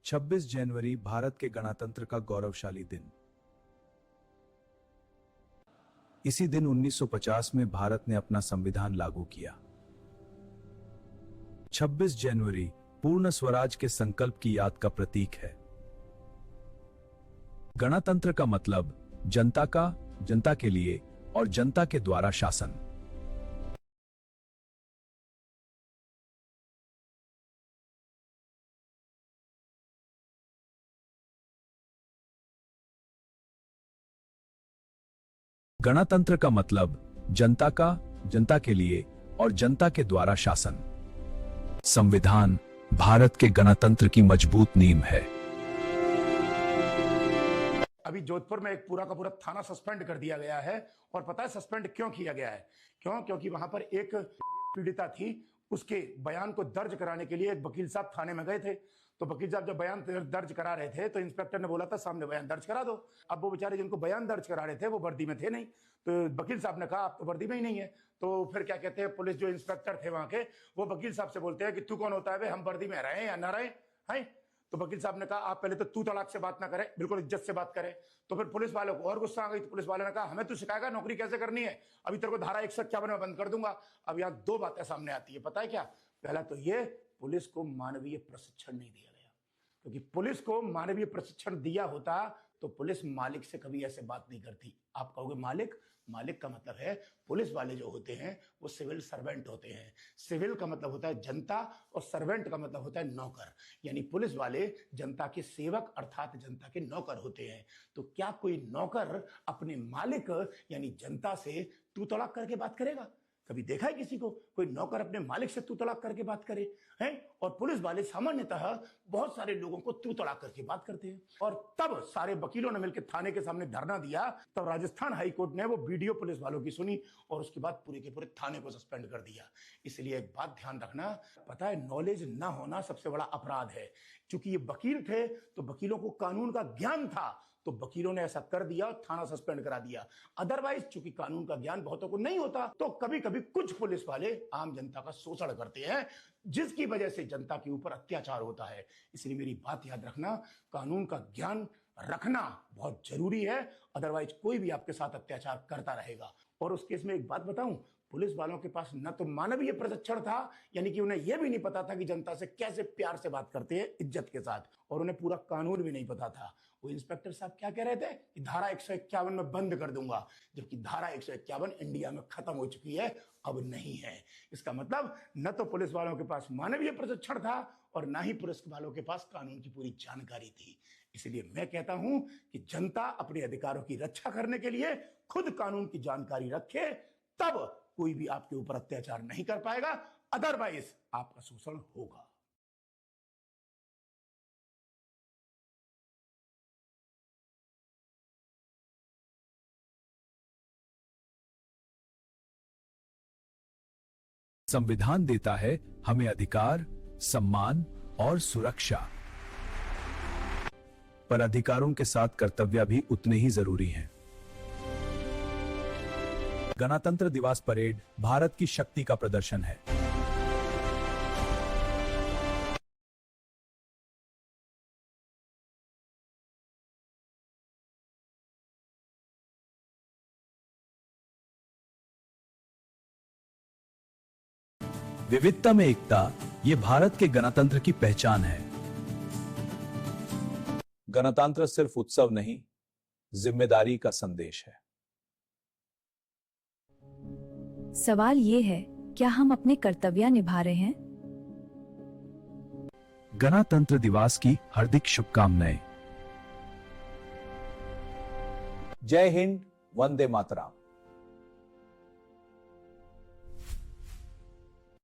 26 जनवरी भारत के गणतंत्र का गौरवशाली दिन। इसी दिन 1950 में भारत ने अपना संविधान लागू किया। 26 जनवरी पूर्ण स्वराज के संकल्प की याद का प्रतीक है। गणतंत्र का मतलब जनता का, जनता के लिए और जनता के द्वारा शासन। गणतंत्र का मतलब जनता का, जनता के लिए और जनता के द्वारा शासन। संविधान भारत के गणतंत्र की मजबूत नींव है। अभी जोधपुर में एक पूरा का पूरा थाना सस्पेंड कर दिया गया है। और पता है सस्पेंड क्यों किया गया है? क्योंकि वहां पर एक पीड़िता थी, उसके बयान को दर्ज कराने के लिए एक वकील साहब थाने में गए थे। तो वकील साहब जब बयान दर्ज करा रहे थे तो इंस्पेक्टर ने बोला था सामने बयान दर्ज करा दो। अब वो बेचारे जिनको बयान दर्ज करा रहे थे वो वर्दी में थे नहीं, तो वकील साहब ने कहा आप तो वर्दी में ही नहीं है। तो फिर क्या कहते हैं, पुलिस जो इंस्पेक्टर थे वहां के, वो वकील साहब से बोलते हैं कि तू कौन होता है, हम वर्दी में रहे या ना रहे हैं? तो वकील साहब ने कहा आप पहले तो तू तड़ाक से बात ना करें, बिल्कुल इज्जत से बात करें। तो फिर पुलिस वालों को और गुस्सा आ गई। तो पुलिस वालों ने कहा हमें तू सिखाएगा नौकरी कैसे करनी है, अभी तेरे को धारा 151 में बंद कर दूंगा। अब यहाँ दो बातें सामने आती है, पता है क्या? पहला तो ये, पुलिस को मानवीय प्रशिक्षण नहीं दिया गया, क्योंकि पुलिस को मानवीय प्रशिक्षण दिया होता तो पुलिस मालिक से कभी ऐसे बात नहीं करती। आप कहोगे मालिक, मालिक का मतलब है पुलिस वाले जो होते हैं वो सिविल सर्वेंट होते हैं। सिविल का मतलब होता है जनता और सर्वेंट का मतलब होता है नौकर। यानी पुलिस वाले जनता के सेवक अर्थात जनता के नौकर होते हैं। तो क्या कोई नौकर अपने मालिक यानी जनता से तू तड़ाक करके बात करेगा? कभी देखा है किसी को कोई नौकर अपने मालिक से तू तड़ाक करके बात करे? हैं? और पुलिस वाले सामान्यतः बहुत सारे लोगों को तू तड़ाक करके बात करते हैं। और तब सारे वकीलों ने मिलकर थाने के सामने धरना दिया। तब राजस्थान हाई कोर्ट ने वो वीडियो पुलिस वालों की सुनी और उसके बाद पूरे के पूरे थाने को सस्पेंड कर दिया। इसलिए एक बात ध्यान रखना, पता है नॉलेज ना होना सबसे बड़ा अपराध है। क्योंकि ये वकील थे तो वकीलों को कानून का ज्ञान था, तो वकीलों ने ऐसा कर दिया, थाना सस्पेंड करा दिया। अदरवाइज चूंकि कानून का ज्ञान बहुतों को नहीं होता, तो कभी कभी कुछ पुलिस वाले आम जनता का शोषण करते हैं, जिसकी वजह से जनता के ऊपर अत्याचार होता है। इसलिए मेरी बात याद रखना, कानून का ज्ञान रखना बहुत जरूरी है, अदरवाइज कोई भी आपके साथ अत्याचार करता रहेगा। और उस केस में एक बात बताऊं, पुलिस वालों के पास न तो मानवीय प्रशिक्षण था, यानी कि उन्हें यह भी नहीं पता था कि जनता से कैसे प्यार से बात करते हैं इज्जत के साथ, और उन्हें पूरा कानून भी नहीं पता था। वो इंस्पेक्टर साहब क्या कह रहे थे कि धारा 151 में बंद कर दूंगा, जबकि धारा 151 इंडिया में खत्म हो चुकी है, अब नहीं है। इसका मतलब न तो पुलिस वालों के पास मानवीय प्रशिक्षण था और न ही पुलिस वालों के पास कानून की पूरी जानकारी थी। इसलिए मैं कहता हूं कि जनता अपने अधिकारों की रक्षा करने के लिए खुद कानून की जानकारी रखे, तब कोई भी आपके ऊपर अत्याचार नहीं कर पाएगा, अदरवाइज आपका शोषण होगा। संविधान देता है हमें अधिकार, सम्मान और सुरक्षा, पर अधिकारों के साथ कर्तव्य भी उतने ही जरूरी हैं। गणतंत्र दिवस परेड भारत की शक्ति का प्रदर्शन है। विविधता में एकता, ये भारत के गणतंत्र की पहचान है। गणतंत्र सिर्फ उत्सव नहीं, जिम्मेदारी का संदेश है। सवाल ये है, क्या हम अपने कर्तव्य निभा रहे हैं? गणतंत्र दिवस की हार्दिक शुभकामनाएं। जय हिंद, वंदे मातरम।